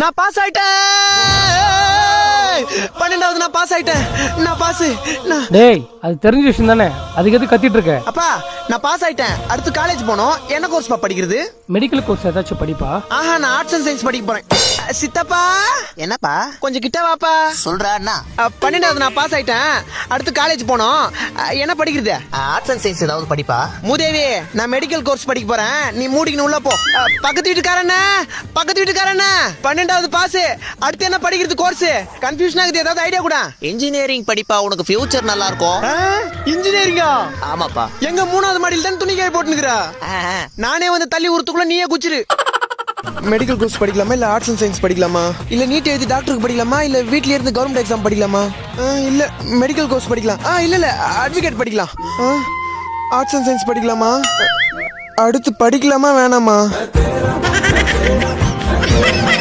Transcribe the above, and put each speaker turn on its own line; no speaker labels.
நான் பாஸ் ஆயிட்டேன். 12வது நான் பாஸ் ஆயிட்டேன். நான் பாஸ்.
டேய் அது தெரிஞ்ச விஷயம் தானே, அதுக்கு எது கத்திட்டு இருக்க?
அப்பா நான் பாஸ் ஆயிட்டேன். அடுத்து காலேஜ் போனோம். என்ன கோர்ஸ் படிக்கிறது?
மெடிக்கல் கோர்ஸ் ஏதாச்சும் படிப்பா?
ஆஹா நான் ஆர்ட்ஸ் அண்ட் சயின்ஸ் படிக்க போறேன். சித்தப்பா
என்னப்பா
கொஞ்சம் கிட்ட வாப்பா.
சொல்றா அண்ணா.
12வது நான் பாஸ் ஆயிட்டேன். அடுத்து காலேஜ் போனோம். என்ன படிக்கிறது?
ஆர்ட்ஸ் அண்ட் சயின்ஸ் ஏதாவது படிப்பா?
மூதேவி நான் மெடிக்கல் கோர்ஸ் படிக்க போறேன். நீ மூடிக்கணும் உள்ள போ. பக்கத்து வீட்டுக்காரண்ண 12வது பாஸ். அடுத்து என்ன படிக்கிறது கோர்ஸ்? கன்ஃபியூஷன் ஆகுது. ஏதாவது ஐடியா கூட?
இன்ஜினியரிங் படிப்பா, உனக்கு ஃபியூச்சர் நல்லா இருக்கும்.
இன்ஜினியரிங்கா?
ஆமாப்பா.
எங்க 3வது மாடியில் தான் துணி காய போட்டுனுக்குறா. நானே வந்து தள்ளி உரத்துக்குள்ள நீயே குச்சிரு. மெடிக்கல் கோர்ஸ் படிக்கலாமா இல்ல ஆர்ட்ஸ் அண்ட் சயின்ஸ் படிக்கலாமா இல்ல நீட் எழுதி டாக்டருக்கு படிக்கலாமா இல்ல வீட்ல இருந்து கவர்மெண்ட் எக்ஸாம் படிக்கலாமா? இல்ல மெடிக்கல் கோர்ஸ் படிக்கலாம். இல்ல அட்வொகேட் படிக்கலாம். ஆர்ட்ஸ் அண்ட் சயின்ஸ் படிக்கலாமா? அடுத்து படிக்கலாமா வேணாமா?